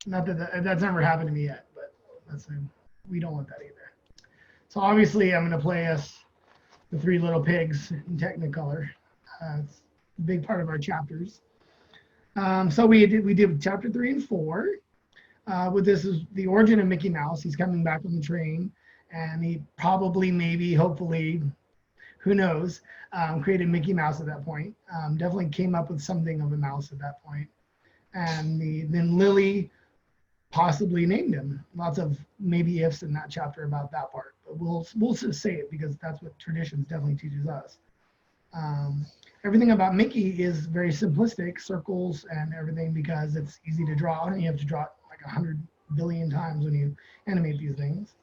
Not that that's never happened to me yet, but we don't want that either. So obviously, I'm going to play us the Three Little Pigs in Technicolor. It's a big part of our chapters. So we did chapter 3 and 4. With this is the origin of Mickey Mouse. He's coming back on the train, and he probably, maybe, hopefully, who knows, created Mickey Mouse at that point. Definitely came up with something of a mouse at that point. And then Lily possibly named him. Lots of maybe ifs in that chapter about that part, but we'll just say it because that's what traditions definitely teaches us. Everything about Mickey is very simplistic, circles and everything, because it's easy to draw, and you have to draw it like 100 billion times when you animate these things.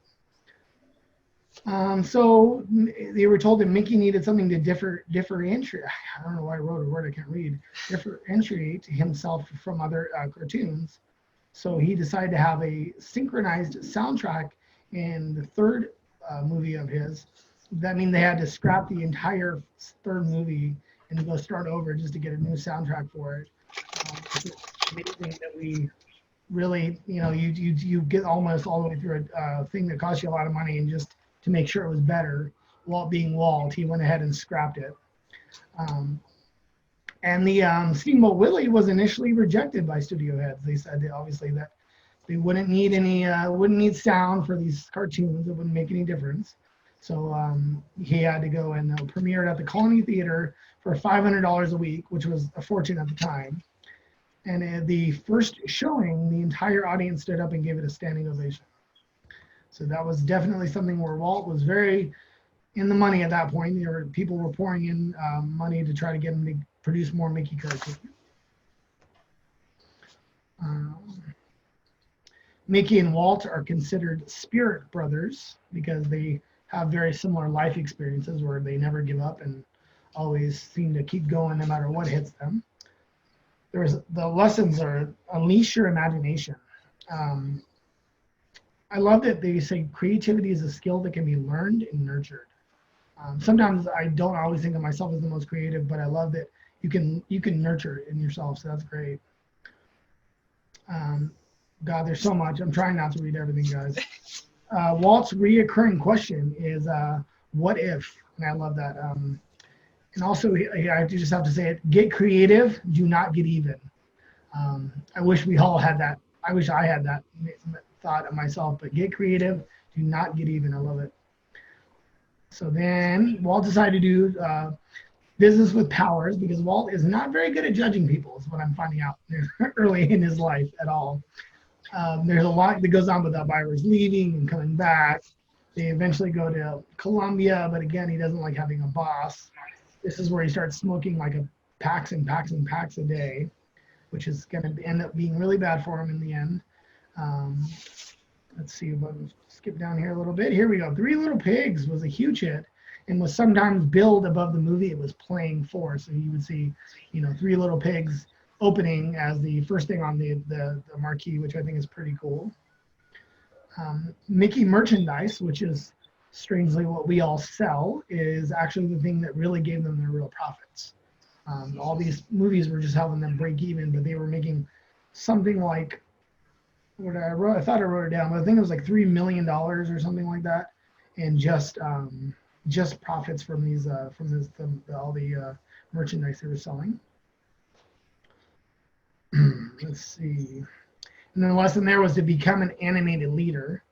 So they were told that Mickey needed something to differentiate. I don't know why I wrote a word I can't read. Differentiate himself from other cartoons. So he decided to have a synchronized soundtrack in the third movie of his. That means they had to scrap the entire third movie and go start over just to get a new soundtrack for it. It's amazing that we really, you get almost all the way through a thing that costs you a lot of money, and just to make sure it was better, Walt being Walt, he went ahead and scrapped it. And the Steamboat Willie was initially rejected by studio heads. They said that obviously that they wouldn't need sound for these cartoons. It wouldn't make any difference. So he had to go and premiere it at the Colony Theater for $500 a week, which was a fortune at the time. And at the first showing, the entire audience stood up and gave it a standing ovation. So that was definitely something where Walt was very in the money at that point. People were pouring in money to try to get him to produce more Mickey cartoons. Mickey and Walt are considered spirit brothers because they have very similar life experiences where they never give up and always seem to keep going no matter what hits them. The lessons are unleash your imagination. I love that they say creativity is a skill that can be learned and nurtured. Sometimes I don't always think of myself as the most creative, but I love that you can nurture it in yourself. So that's great. God, there's so much. I'm trying not to read everything, guys. Walt's reoccurring question is, what if? And I love that. And also, I just have to say it, get creative, do not get even. I wish we all had that. I wish I had that thought of myself, but get creative, do not get even. I love it. So then Walt decided to do business with powers, because Walt is not very good at judging people, is what I'm finding out early in his life at all. There's a lot that goes on with Elvira's leaving and coming back. They eventually go to Colombia, but again, he doesn't like having a boss. This is where he starts smoking like packs and packs and packs a day, which is going to end up being really bad for him in the end. Let's see, skip down here a little bit. Here we go. Three Little Pigs was a huge hit and was sometimes billed above the movie it was playing for. So you would see, Three Little Pigs opening as the first thing on the marquee, which I think is pretty cool. Mickey merchandise, which is strangely what we all sell, is actually the thing that really gave them their real profits. All these movies were just helping them break even, but they were making something like, I thought I wrote it down, but I think it was like $3 million or something like that, and just profits from all the merchandise they were selling. Let's see. And then the lesson there was to become an animated leader.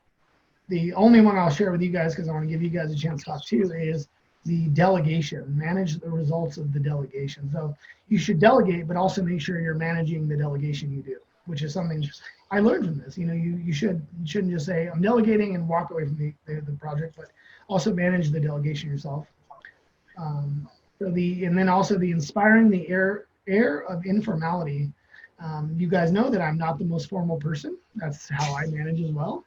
The only one I'll share with you guys, because I want to give you guys a chance to talk too, is the delegation. Manage the results of the delegation. So you should delegate, but also make sure you're managing the delegation you do, which is something I learned from this. You shouldn't just say I'm delegating and walk away from the project, but also manage the delegation yourself. And then also the inspiring the air of informality. You guys know that I'm not the most formal person. That's how I manage as well.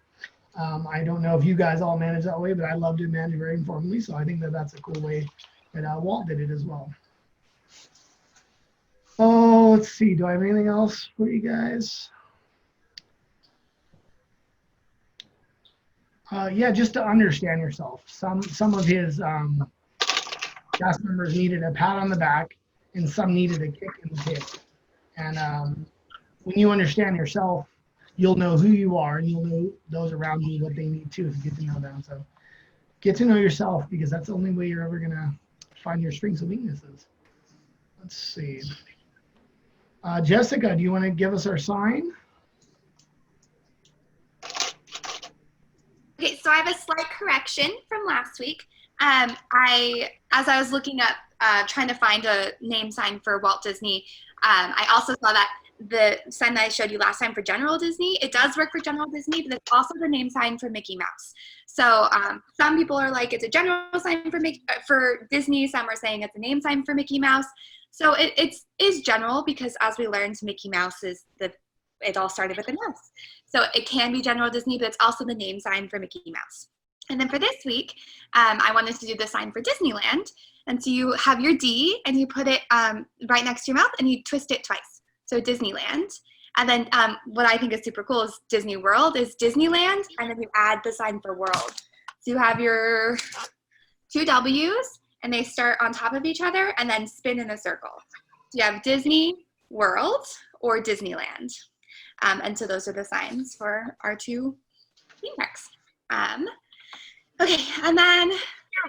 I don't know if you guys all manage that way, but I love to manage very informally. So I think that's a cool way that Walt did it as well. Oh, let's see. Do I have anything else for you guys? Yeah, just to understand yourself. Some of his cast members needed a pat on the back, and some needed a kick in the tail. And when you understand yourself, you'll know who you are and you'll know those around you what they need too if you get to know them. So get to know yourself because that's the only way you're ever gonna find your strengths and weaknesses. Let's see. Jessica, do you want to give us our sign? Okay, so I have a slight correction from last week. As I was looking up, trying to find a name sign for Walt Disney, I also saw that the sign that I showed you last time for General Disney, it does work for General Disney, but it's also the name sign for Mickey Mouse. So some people are like, it's a general sign for Disney. Some are saying it's a name sign for Mickey Mouse. So it is general because as we learned, Mickey Mouse it all started with a mouse. So it can be General Disney, but it's also the name sign for Mickey Mouse. And then for this week, I wanted to do the sign for Disneyland. And so you have your D and you put it right next to your mouth and you twist it twice. So Disneyland. And then what I think is super cool is Disney World is Disneyland. And then you add the sign for world. So you have your two W's and they start on top of each other and then spin in a circle. So you have Disney World or Disneyland. And so those are the signs for our two theme parks. Okay, and then your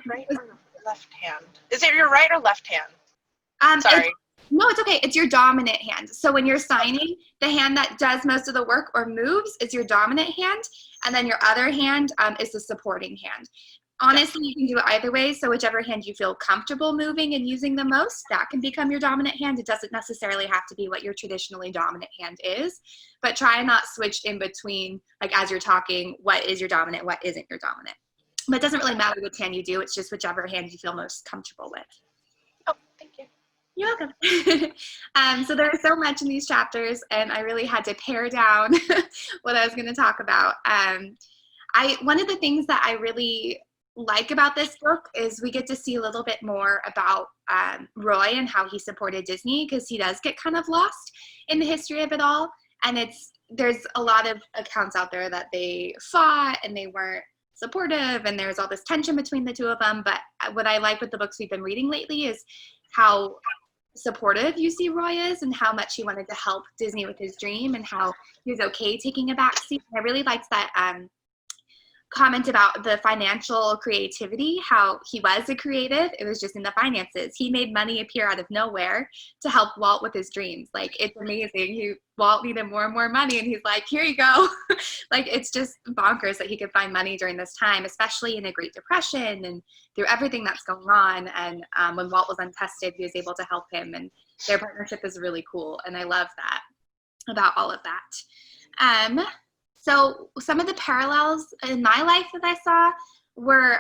right or left hand? Is it your right or left hand? Sorry. No, it's okay. It's your dominant hand. So when you're signing, the hand that does most of the work or moves is your dominant hand, and then your other hand is the supporting hand. Honestly, you can do it either way. So whichever hand you feel comfortable moving and using the most, that can become your dominant hand. It doesn't necessarily have to be what your traditionally dominant hand is, but try and not switch in between, like as you're talking, what is your dominant, what isn't your dominant. But it doesn't really matter which hand you do. It's just whichever hand you feel most comfortable with. Oh, thank you. You're welcome. So there is so much in these chapters, and I really had to pare down what I was going to talk about. One of the things that I really like about this book is we get to see a little bit more about Roy and how he supported Disney, because he does get kind of lost in the history of it all. And there's a lot of accounts out there that they fought and they weren't supportive, and there's all this tension between the two of them. But what I like with the books we've been reading lately is how supportive you see Roy is and how much he wanted to help Disney with his dream and how he was okay taking a backseat. I really liked that comment about the financial creativity, how he was a creative. It was just in the finances. He made money appear out of nowhere to help Walt with his dreams. Like, it's amazing. Walt needed more and more money, and he's like, here you go. Like, it's just bonkers that he could find money during this time, especially in a Great Depression and through everything that's going on. And when Walt was untested, he was able to help him, and their partnership is really cool. And I love that about all of that. So some of the parallels in my life that I saw were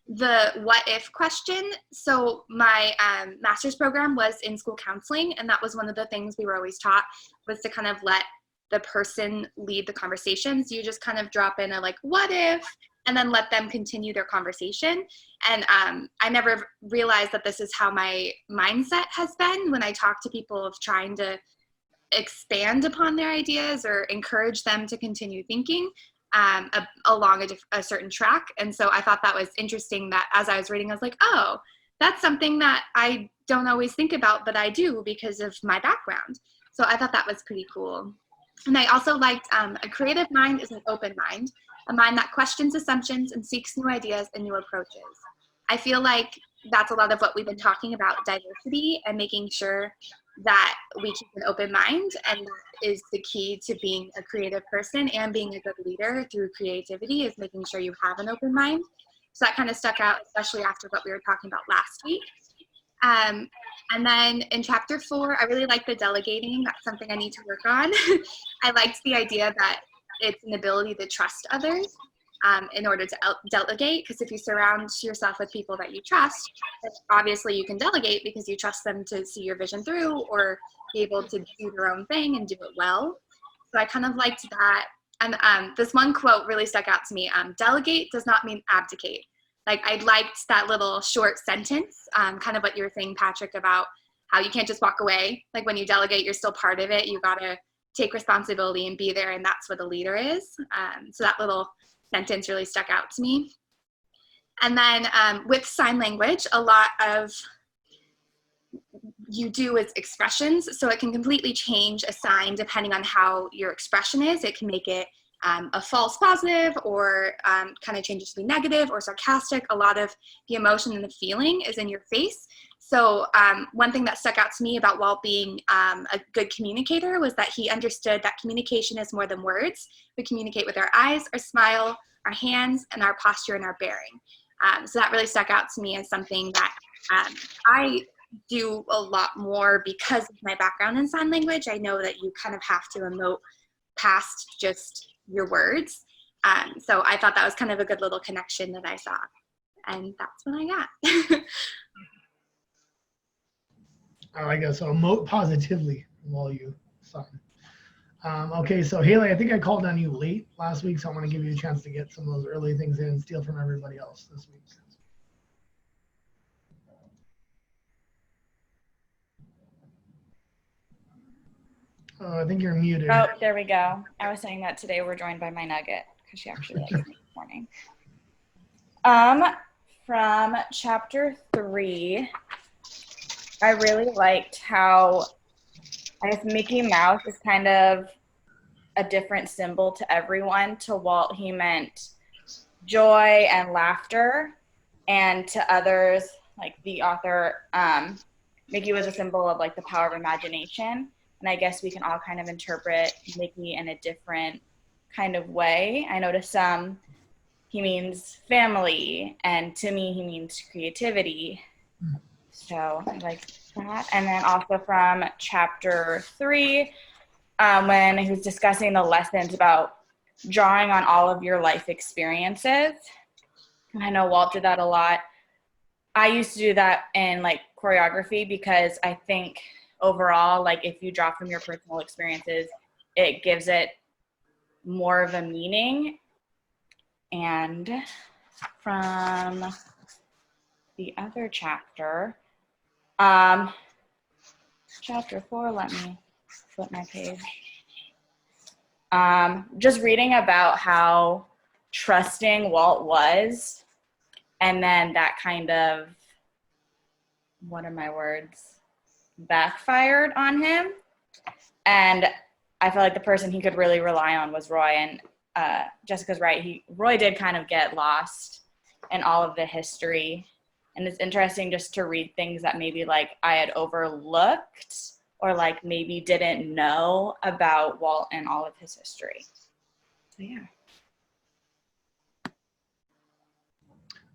the what if question. So my master's program was in school counseling, and that was one of the things we were always taught, was to kind of let the person lead the conversations. You just kind of drop in a like, what if, and then let them continue their conversation. And I never realized that this is how my mindset has been when I talk to people of trying to expand upon their ideas or encourage them to continue thinking along a certain track. And so I thought that was interesting that as I was reading, I was like, oh, that's something that I don't always think about, but I do because of my background. So I thought that was pretty cool. And I also liked a creative mind is an open mind, a mind that questions assumptions and seeks new ideas and new approaches. I feel like that's a lot of what we've been talking about, diversity and making sure that we keep an open mind, and that is the key to being a creative person and being a good leader through creativity, is making sure you have an open mind. So that kind of stuck out, especially after what we were talking about last week. And then in chapter 4, I really like the delegating. That's something I need to work on. I liked the idea that it's an ability to trust others in order to delegate, because if you surround yourself with people that you trust, obviously you can delegate because you trust them to see your vision through or be able to do their own thing and do it well. So I kind of liked that. And this one quote really stuck out to me. Delegate does not mean abdicate. Like, I liked that little short sentence, kind of what you were saying, Patrick, about how you can't just walk away. Like, when you delegate, you're still part of it. You got to take responsibility and be there, and that's what a leader is. So that little sentence really stuck out to me. And then with sign language, a lot of you do is expressions. So it can completely change a sign depending on how your expression is. It can make it a false positive, or kind of change it to be negative or sarcastic. A lot of the emotion and the feeling is in your face. So one thing that stuck out to me about Walt being a good communicator was that he understood that communication is more than words. We communicate with our eyes, our smile, our hands, and our posture and our bearing. So that really stuck out to me as something that I do a lot more because of my background in sign language. I know that you kind of have to emote past just your words. So I thought that was kind of a good little connection that I saw. And that's what I got. I like it. So emote positively while you sign. Okay, so Haley, I think I called on you late last week, so I want to give you a chance to get some of those early things in and steal from everybody else this week. I think you're muted. Oh, there we go. I was saying that today we're joined by my Nugget because she actually likes me this morning. From chapter 3, I really liked how, I guess, Mickey Mouse is kind of a different symbol to everyone. To Walt, he meant joy and laughter, and to others, like the author, Mickey was a symbol of like the power of imagination. And I guess we can all kind of interpret Mickey in a different kind of way. I know to some, he means family, and to me, he means creativity. So I like that. And then also from chapter 3, when he was discussing the lessons about drawing on all of your life experiences. And I know Walt did that a lot. I used to do that in like choreography because I think overall, like if you draw from your personal experiences, it gives it more of a meaning. And from the other chapter, chapter 4, let me flip my page. Just reading about how trusting Walt was, and then that kind of, what are my words, backfired on him. And I feel like the person he could really rely on was Roy. And Jessica's right, Roy did kind of get lost in all of the history. And it's interesting just to read things that maybe like I had overlooked, or like maybe didn't know about Walt and all of his history. So yeah.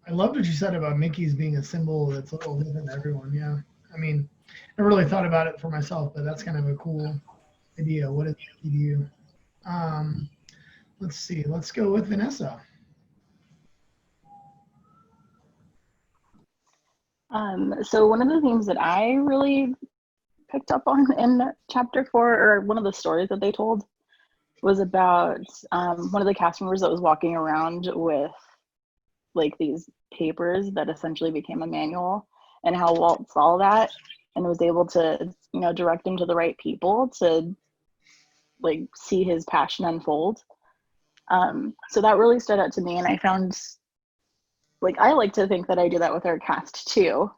I loved what you said about Mickey's being a symbol that's a little different than everyone. Yeah. I mean, I really thought about it for myself, but that's kind of a cool idea. What is Mickey to you? Let's see. Let's go with Vanessa. So one of the things that I really picked up on in chapter 4, or one of the stories that they told, was about one of the cast members that was walking around with like these papers that essentially became a manual, and how Walt saw that and was able to, direct him to the right people to like see his passion unfold. So that really stood out to me, and I found, like, I like to think that I do that with our cast too.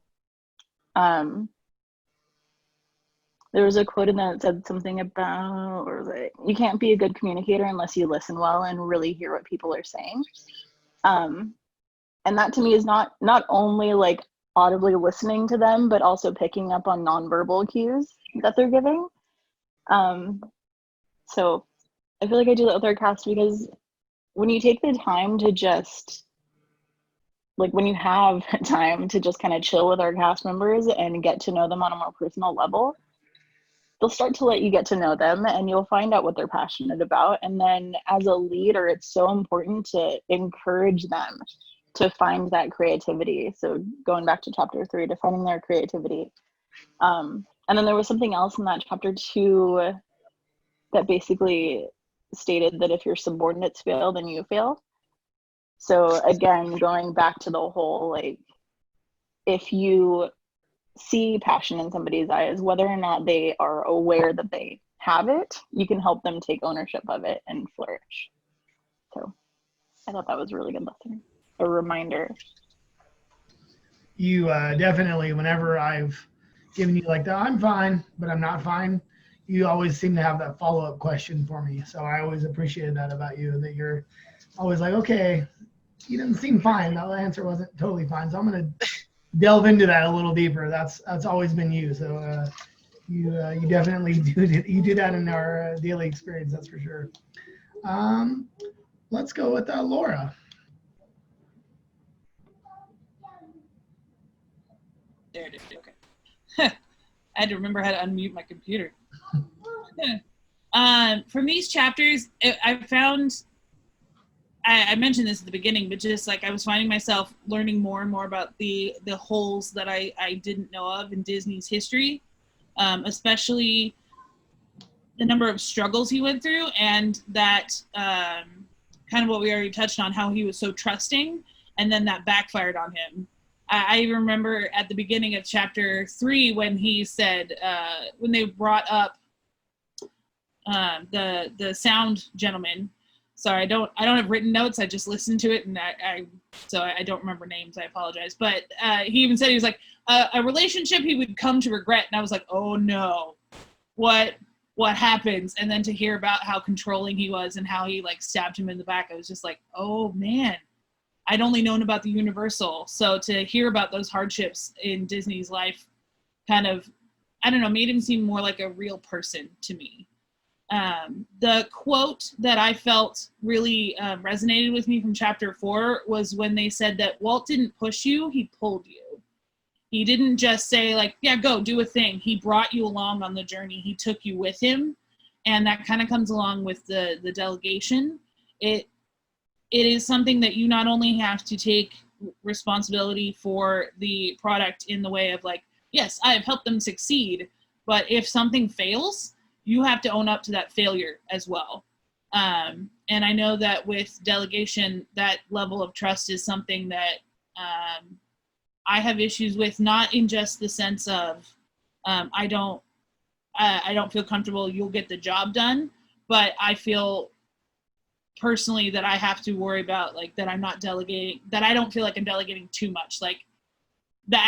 There was a quote in that said something about, or was it, you can't be a good communicator unless you listen well and really hear what people are saying. And that to me is not only like audibly listening to them, but also picking up on nonverbal cues that they're giving. So I feel like I do that with our cast, because when you take the time to just, like when you have time to just kind of chill with our cast members and get to know them on a more personal level, they'll start to let you get to know them, and you'll find out what they're passionate about. And then as a leader, it's so important to encourage them to find that creativity. So going back to chapter 3, defining their creativity. And then there was something else in that chapter 2 that basically stated that if your subordinates fail, then you fail. So again, going back to the whole, like, if you see passion in somebody's eyes, whether or not they are aware that they have it, you can help them take ownership of it and flourish. So I thought that was a really good lesson, a reminder. You definitely, whenever I've giving you like the I'm fine, but I'm not fine, you always seem to have that follow-up question for me. So I always appreciated that about you, that you're always like, okay, he didn't seem fine. That answer wasn't totally fine. So I'm going to delve into that a little deeper. That's always been you. So you definitely do that in our daily experience. That's for sure. Let's go with Laura. There it is. Okay. I had to remember how to unmute my computer. From these chapters, I found, I mentioned this at the beginning, but just like I was finding myself learning more and more about the holes that I didn't know of in Disney's history, especially the number of struggles he went through, and that kind of what we already touched on, how he was so trusting, and then that backfired on him. I remember at the beginning of chapter 3 when he said, when they brought up the sound gentleman. Sorry, I don't have written notes. I just listened to it, and so I don't remember names. I apologize. But he even said, he was like, a relationship he would come to regret. And I was like, oh no, what happens? And then to hear about how controlling he was and how he like stabbed him in the back, I was just like, oh man, I'd only known about the Universal. So to hear about those hardships in Disney's life kind of, I don't know, made him seem more like a real person to me. The quote that I felt really resonated with me from chapter 4 was when they said that Walt didn't push you, he pulled you. He didn't just say like, yeah, go do a thing. He brought you along on the journey. He took you with him. And that kind of comes along with the delegation. It is something that you not only have to take responsibility for the product in the way of like, yes, I have helped them succeed, but if something fails, you have to own up to that failure as well. And I know that with delegation, that level of trust is something that I have issues with, not in just the sense of I don't feel comfortable you'll get the job done, but I feel personally that I have to worry about like that I'm not delegating, that I don't feel like I'm delegating too much, like the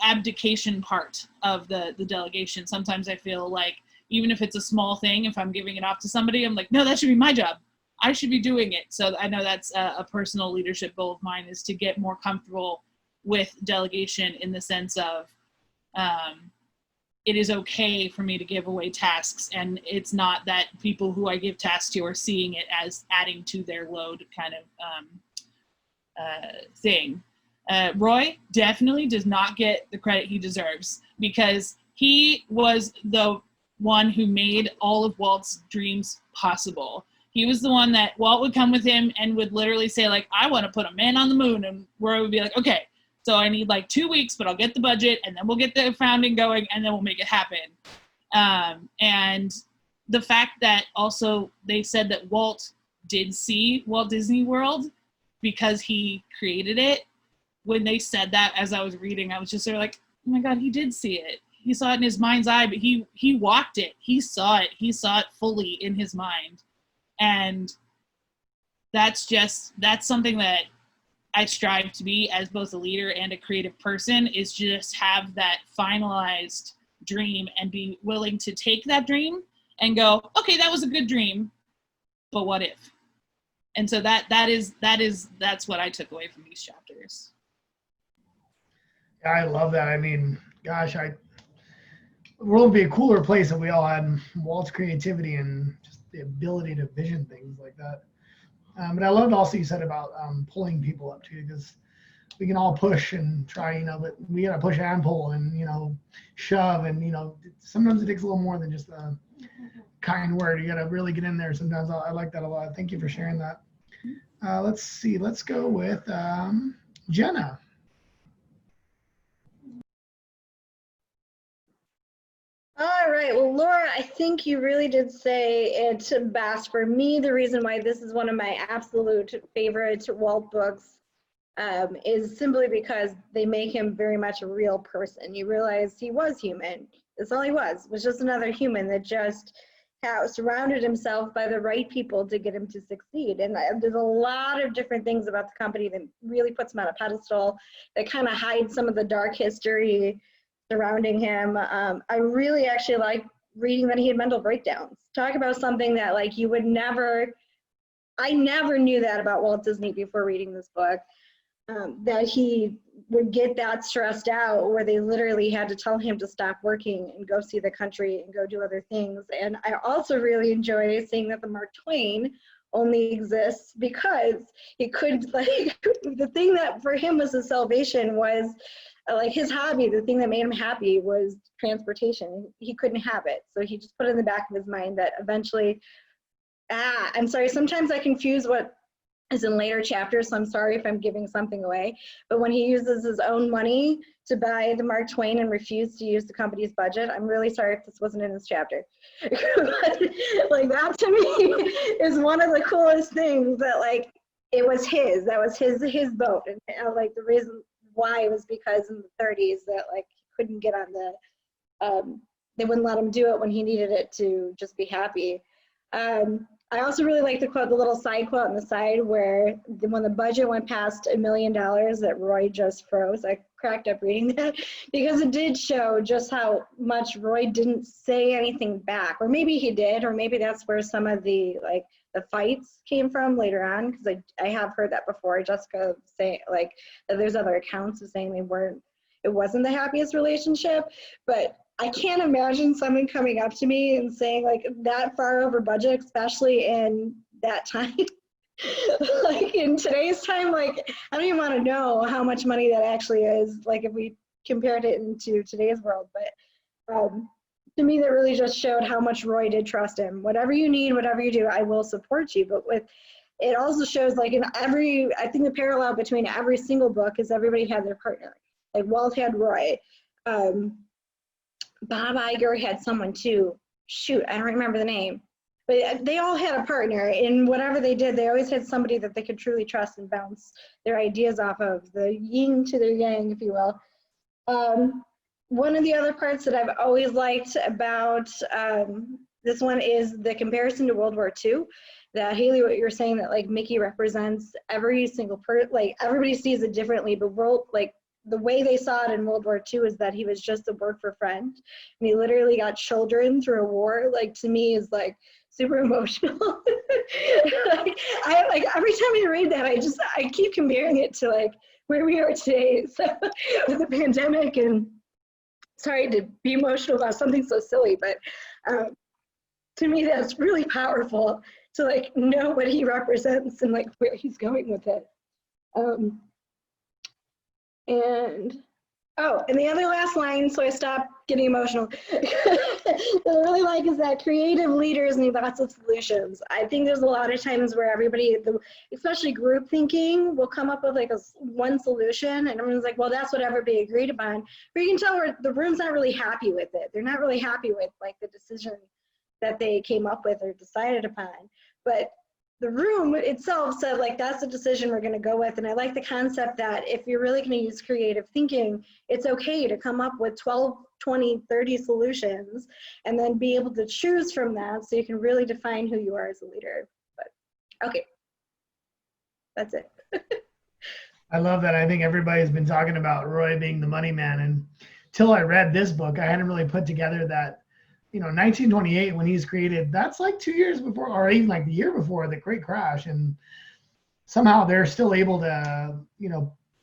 abdication part of the delegation. Sometimes I feel like even if it's a small thing, if I'm giving it off to somebody, I'm like, no, that should be my job. I should be doing it. So I know that's a personal leadership goal of mine, is to get more comfortable with delegation in the sense of it is okay for me to give away tasks, and it's not that people who I give tasks to are seeing it as adding to their load kind of thing. Roy definitely does not get the credit he deserves, because he was the one who made all of Walt's dreams possible. He was the one that Walt would come with him and would literally say like, I want to put a man on the moon, and Roy would be like, okay, so I need like 2 weeks, but I'll get the budget, and then we'll get the founding going, and then we'll make it happen. And the fact that also they said that Walt did see Walt Disney World because he created it. When they said that, as I was reading, I was just sort of like, oh my God, he did see it. He saw it in his mind's eye, but he walked it. He saw it. He saw it fully in his mind. And that's something that I strive to be as both a leader and a creative person, is just have that finalized dream and be willing to take that dream and go, okay, that was a good dream, but what if? And so that's what I took away from these chapters. Yeah, I love that. I mean, gosh, the world would be a cooler place if we all had Walt's creativity and just the ability to vision things like that. But I loved also you said about pulling people up too, because we can all push and try, but we got to push and pull and, shove. And, sometimes it takes a little more than just a kind word. You got to really get in there sometimes. I like that a lot. Thank you for sharing that. Let's see. Let's go with Jenna. All right. Well, Laura, I think you really did say it best. For me, the reason why this is one of my absolute favorite Walt books is simply because they make him very much a real person. You realize he was human. That's all he was just another human that just surrounded himself by the right people to get him to succeed. And there's a lot of different things about the company that really puts him on a pedestal, that kind of hides some of the dark history surrounding him. I really actually like reading that he had mental breakdowns. Talk about something that like you would never, I never knew that about Walt Disney before reading this book, that he would get that stressed out where they literally had to tell him to stop working and go see the country and go do other things. And I also really enjoy seeing that the Mark Twain only exists because he could, like, the thing that for him was his salvation was like his hobby. The thing that made him happy was transportation. He couldn't have it, so he just put it in the back of his mind that eventually, I'm sorry, sometimes I confuse what is in later chapters, so I'm sorry if I'm giving something away, but when he uses his own money to buy the Mark Twain and refused to use the company's budget, I'm really sorry if this wasn't in this chapter. Like, that to me is one of the coolest things, that like it was his, that was his boat. And like the reason why was because in the 30s that like he couldn't get on the, they wouldn't let him do it when he needed it to just be happy. I also really like the quote, the little side quote on the side where when the budget went past $1 million, that Roy just froze. I cracked up reading that because it did show just how much Roy didn't say anything back, or maybe he did, or maybe that's where some of the like the fights came from later on, because I have heard that before. Jessica say like that there's other accounts of saying it wasn't the happiest relationship, but I can't imagine someone coming up to me and saying like that far over budget, especially in that time. Like in today's time, like I don't even want to know how much money that actually is, like if we compared it into today's world. But to me, that really just showed how much Roy did trust him. Whatever you need, whatever you do, I will support you. But with it also shows like in every, I think the parallel between every single book is everybody had their partner. Like Walt had Roy. Bob Iger had someone too. Shoot, I don't remember the name. But they all had a partner. In whatever they did, they always had somebody that they could truly trust and bounce their ideas off of, the yin to their yang, if you will. One of the other parts that I've always liked about this one is the comparison to World War II. That Haley, what you're saying, that like Mickey represents every single person, like everybody sees it differently, but the way they saw it in World War II is that he was just a work for friend, and he literally got children through a war. Like to me is like super emotional. Like every time I read that, I keep comparing it to like where we are today, so, with the pandemic. And sorry to be emotional about something so silly, but to me that's really powerful to like know what he represents and like where he's going with it. And the other last line, so I stopped getting emotional, what I really like is that creative leaders need lots of solutions. I think there's a lot of times where everybody, especially group thinking, will come up with like one solution, and everyone's like, well, that's what everybody agreed upon. But you can tell where the room's not really happy with it. They're not really happy with like the decision that they came up with or decided upon. But the room itself said like, that's the decision we're gonna go with. And I like the concept that if you're really gonna use creative thinking, it's okay to come up with 12, 20, 30 solutions and then be able to choose from that so you can really define who you are as a leader. But okay, that's it. I love that. I think everybody's been talking about Roy being the money man, and till I read this book, I hadn't really put together that, 1928 when he's created, that's like 2 years before, or even like the year before the Great Crash, and somehow they're still able to,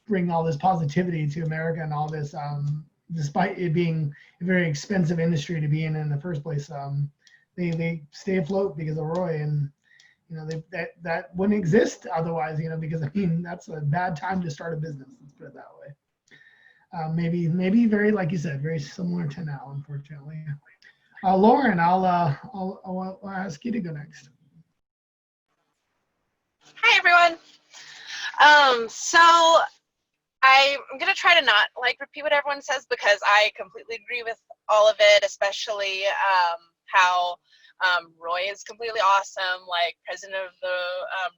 bring all this positivity to America and all this, despite it being a very expensive industry to be in the first place. They stay afloat because of Roy, and that wouldn't exist otherwise, because that's a bad time to start a business. Let's put it that way. Maybe very, like you said, very similar to now, unfortunately. Lauren, I'll ask you to go next. Hi, everyone. So I'm going to try to not repeat what everyone says, because I completely agree with all of it, especially how Roy is completely awesome, like president of the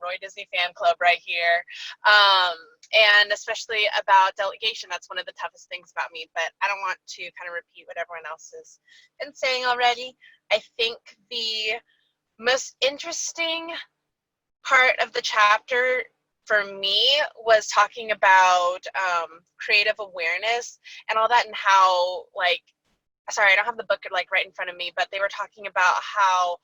Roy Disney fan club right here. And especially about delegation, that's one of the toughest things about me, but I don't want to kind of repeat what everyone else has been saying already. I think the most interesting part of the chapter for me was talking about creative awareness and all that, and how, like, sorry, I don't have the book like right in front of me, but they were talking about how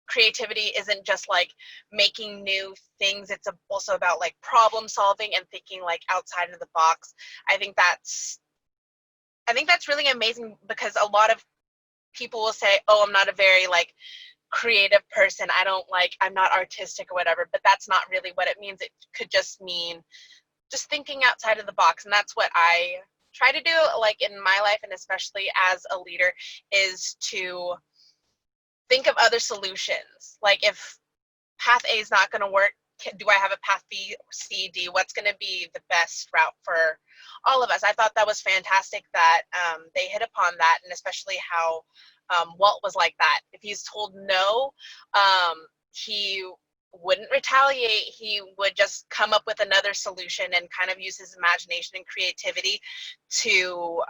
creativity isn't just like making new things, it's also about like problem solving and thinking like outside of the box. I think that's really amazing, because a lot of people will say, oh, I'm not a very like creative person, I'm not artistic or whatever, but that's not really what it means. It could just mean just thinking outside of the box. And that's what I try to do, like in my life, and especially as a leader, is to think of other solutions. Like, if path A is not going to work, do I have a path B, C, D? What's going to be the best route for all of us? I thought that was fantastic that they hit upon that, and especially how Walt was like that. If he's told no, he wouldn't retaliate. He would just come up with another solution and kind of use his imagination and creativity to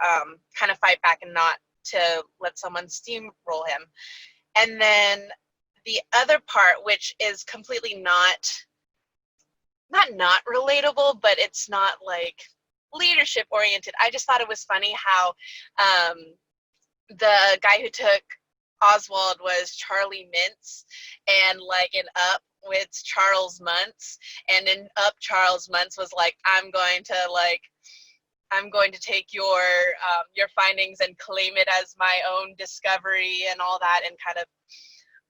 kind of fight back and not to let someone steamroll him. And then the other part, which is completely not relatable, but it's not like leadership oriented. I just thought it was funny how the guy who took Oswald was Charlie Mintz, and like in Up it's Charles Muntz, and in Up Charles Muntz was like, I'm going to take your findings and claim it as my own discovery and all that, and kind of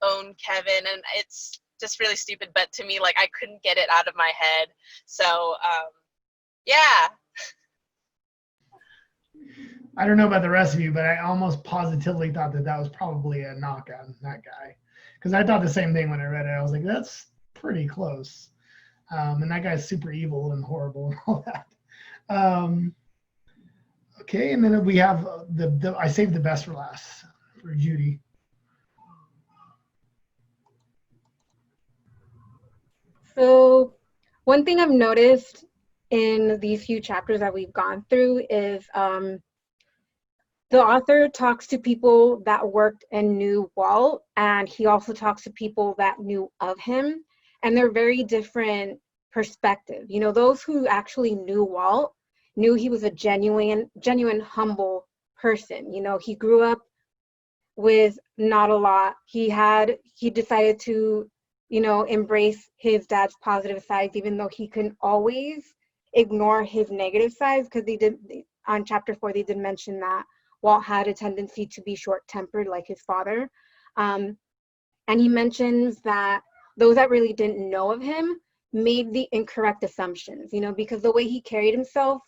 own Kevin. And it's just really stupid, but to me, like, I couldn't get it out of my head. So yeah. I don't know about the rest of you, but I almost positively thought that was probably a knock on that guy, because I thought the same thing when I read it. I was like, that's pretty close. And that guy's super evil and horrible and all that. Okay, and then we have I saved the best for last for Judy. So one thing I've noticed in these few chapters that we've gone through is the author talks to people that worked and knew Walt, and he also talks to people that knew of him, and they're very different perspectives. You know, those who actually knew Walt knew he was a genuine, humble person. You know, he grew up with not a lot. He decided to, you know, embrace his dad's positive sides, even though he couldn't always ignore his negative sides, because on chapter 4, they did mention that Walt had a tendency to be short-tempered like his father. And he mentions that those that really didn't know of him made the incorrect assumptions, you know, because the way he carried himself,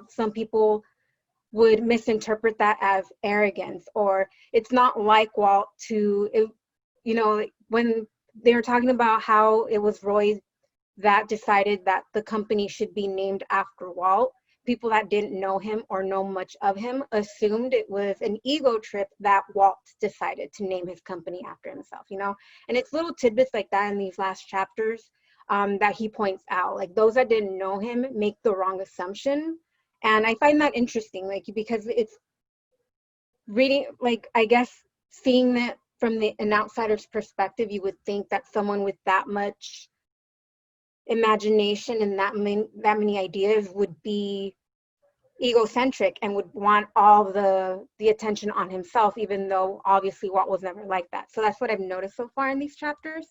some people would misinterpret that as arrogance, or it's not like Walt to, you know, when they were talking about how it was Roy that decided that the company should be named after Walt, people that didn't know him or know much of him assumed it was an ego trip that Walt decided to name his company after himself, you know? And it's little tidbits like that in these last chapters that he points out. Like, those that didn't know him make the wrong assumption. And I find that interesting, like, because it's reading, like, I guess seeing that from an outsider's perspective, you would think that someone with that much imagination and that many ideas would be egocentric and would want all the attention on himself, even though obviously Walt was never like that. So that's what I've noticed so far in these chapters.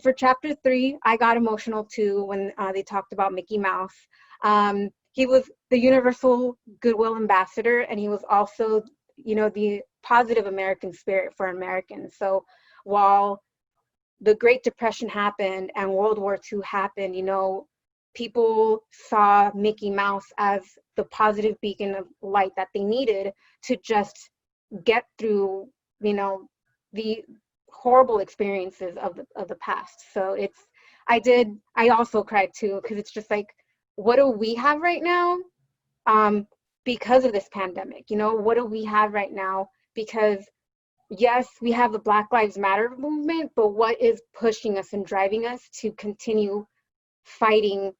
For chapter 3, I got emotional too when they talked about Mickey Mouse. He was the universal goodwill ambassador, and he was also, you know, the positive American spirit for Americans. So while the Great Depression happened and World War II happened, you know, people saw Mickey Mouse as the positive beacon of light that they needed to just get through, you know, the horrible experiences of the past. So I also cried too, because it's just like, what do we have right now because of this pandemic? You know, what do we have right now? Because yes, we have the Black Lives Matter movement, but what is pushing us and driving us to continue fighting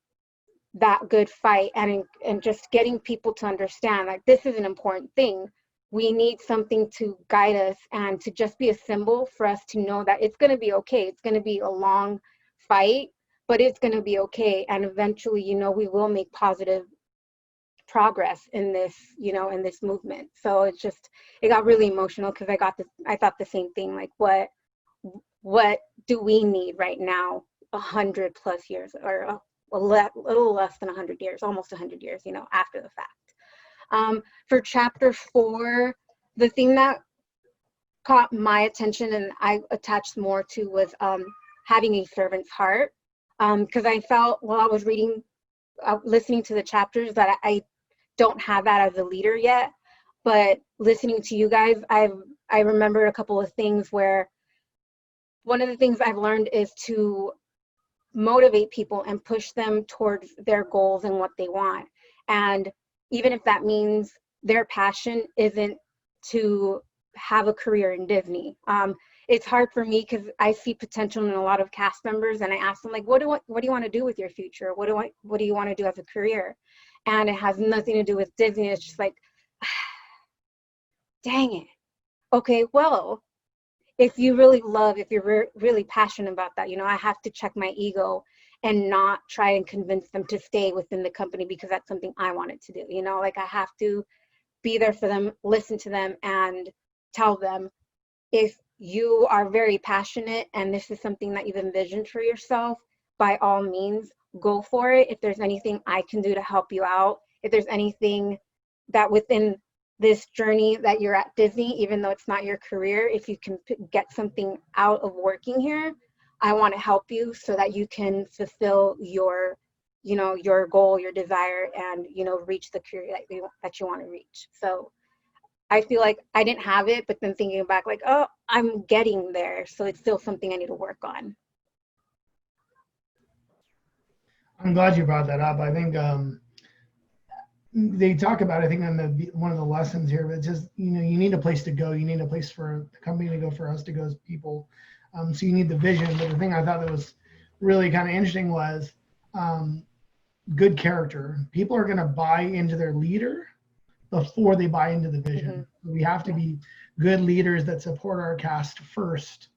that good fight and just getting people to understand, like, this is an important thing. we need something to guide us and to just be a symbol for us to know that it's going to be okay. It's going to be a long fight, but it's going to be okay. And eventually, you know, we will make positive progress in this, you know, in this movement. So it's just, it got really emotional because I thought the same thing, like what do we need right now, 100+ years, or a little less than 100 years, almost 100 years, you know, after the fact. For chapter 4, the thing that caught my attention and I attached more to was having a servant's heart, because I felt while I was reading, listening to the chapters, that I don't have that as a leader yet. But listening to you guys, I remember a couple of things where one of the things I've learned is to motivate people and push them towards their goals and what they want. And even if that means their passion isn't to have a career in Disney. It's hard for me because I see potential in a lot of cast members, and I ask them, like, what do you want to do with your future? What do you want to do as a career? And it has nothing to do with Disney. It's just like, dang it. Okay, well, if you really love, if you're really passionate about that, you know, I have to check my ego and not try and convince them to stay within the company because that's something I wanted to do. You know, like I have to be there for them, listen to them, and tell them, if you are very passionate and this is something that you've envisioned for yourself, by all means, go for it. If there's anything I can do to help you out, if there's anything that within this journey that you're at Disney, even though it's not your career, if you can get something out of working here, I want to help you so that you can fulfill your, you know, your goal, your desire, and, you know, reach the career that you want to reach. So I feel like I didn't have it, but then thinking back, like, oh, I'm getting there. So it's still something I need to work on. I'm glad you brought that up. I think they talk about, I think on one of the lessons here, but just, you know, you need a place to go. You need a place for the company to go, for us to go as people. So you need the vision. But the thing I thought that was really kind of interesting was good character. People are going to buy into their leader before they buy into the vision. Mm-hmm. We have to be good leaders that support our cast first,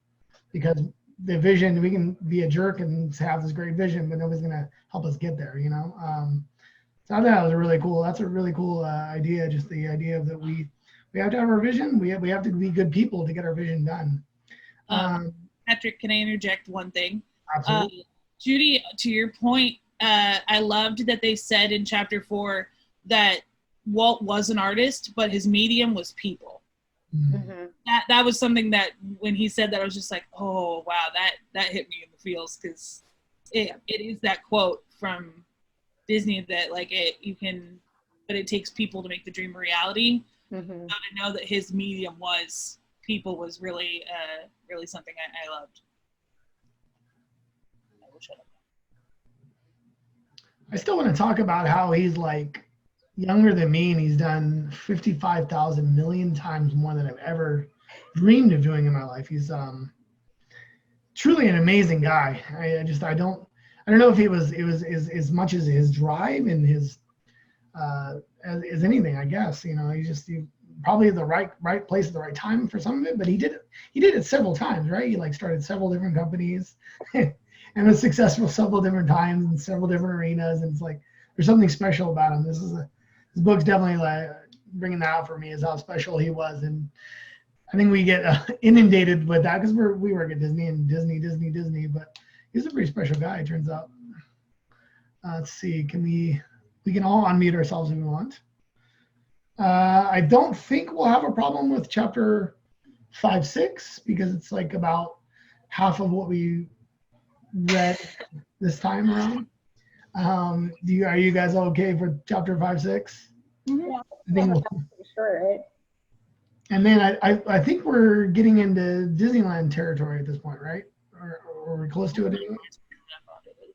because the vision, we can be a jerk and have this great vision, but nobody's going to help us get there, you know? So I thought that was that's a really cool idea. Just the idea of that we have to have our vision. We have to be good people to get our vision done. Patrick, can I interject one thing? Absolutely. Judy, to your point, I loved that they said in chapter 4 that Walt was an artist, but his medium was people. Mm-hmm. That was something that when he said that, I was just like, oh wow, that hit me in the feels, because it is that quote from Disney that like but it takes people to make the dream a reality. Mm-hmm. So to know that his medium was people was really really something I loved. I still want to talk about how he's like younger than me, and he's done 55,000 million times more than I've ever dreamed of doing in my life. He's truly an amazing guy. I don't know if it was as much as his drive and his as anything, I guess. You know, he probably the right place at the right time for some of it, but he did it several times, right? He like started several different companies and was successful several different times in several different arenas, and it's like there's something special about him. This book's definitely like bringing that out for me, is how special he was. And I think we get inundated with that because we work at Disney and Disney, but he's a pretty special guy, it turns out. Let's see, we can all unmute ourselves if we want. I don't think we'll have a problem with chapter 5, 6, because it's like about half of what we read this time around. Are you guys okay for chapter 5, 6? Mm-hmm. I think sure, right? And then I think we're getting into Disneyland territory at this point, right? Or are we close to it anyway?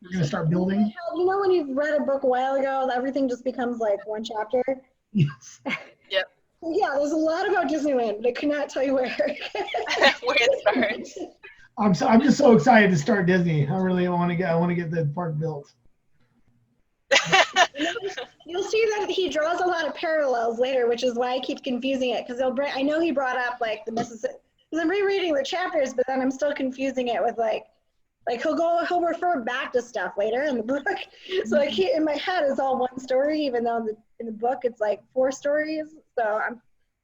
We're going to start building. You know when you've read a book a while ago, everything just becomes like one chapter? Yes. Yep. Yeah, there's a lot about Disneyland, but I could not tell you where. Where it starts. I'm just so excited to start Disney. I really want to get the park built. You'll see that he draws a lot of parallels later, which is why I keep confusing it, because I know he brought up like the Mississippi, because I'm rereading the chapters, but then I'm still confusing it with like he'll refer back to stuff later in the book. So I can't, in my head it's all one story, even though in the book it's like 4 stories. So I'm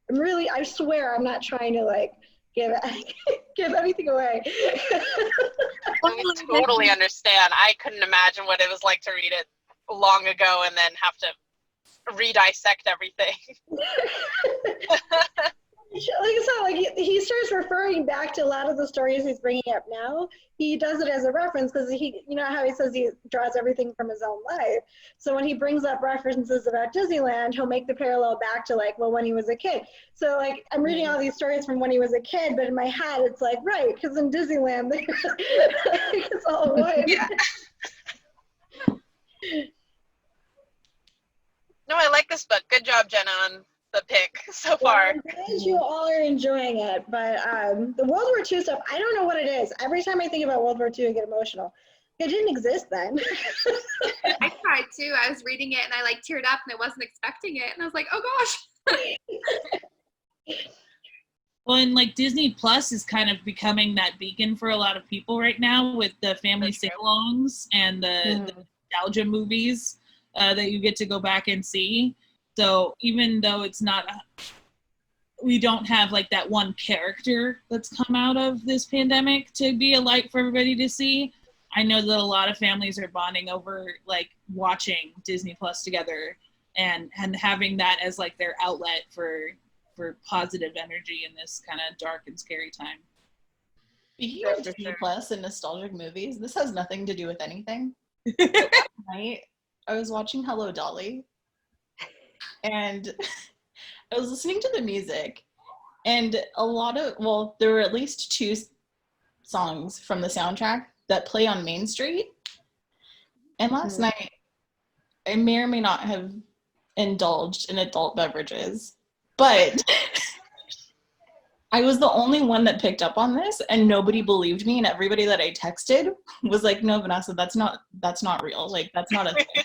really, I swear I'm not trying to like give anything away. I totally understand. I couldn't imagine what it was like to read it long ago and then have to re-dissect everything. Like I said, like he starts referring back to a lot of the stories he's bringing up now. He does it as a reference because he, you know how he says he draws everything from his own life. So when he brings up references about Disneyland, he'll make the parallel back to like, well, when he was a kid. So like I'm reading all these stories from when he was a kid, but in my head it's like, right, because in Disneyland it's all one. Yeah. No, I like this book. Good job, Jenna, on the pick so far. I'm glad you all are enjoying it, but the World War II stuff, I don't know what it is. Every time I think about World War II, I get emotional. It didn't exist then. I cried too. I was reading it and I like teared up and I wasn't expecting it. And I was like, oh gosh. Well, and like Disney Plus is kind of becoming that beacon for a lot of people right now with the family sing-alongs and the nostalgia movies that you get to go back and see. So even though it's not, we don't have like that one character that's come out of this pandemic to be a light for everybody to see, I know that a lot of families are bonding over like watching Disney Plus together and having that as like their outlet for positive energy in this kind of dark and scary time. Speaking of Disney Plus and nostalgic movies, this has nothing to do with anything. Right? I was watching Hello Dolly, and I was listening to the music, and there were at least 2 songs from the soundtrack that play on Main Street. And last night, I may or may not have indulged in adult beverages, but I was the only one that picked up on this, and nobody believed me, and everybody that I texted was like, no, Vanessa, that's not real. Like, that's not a thing.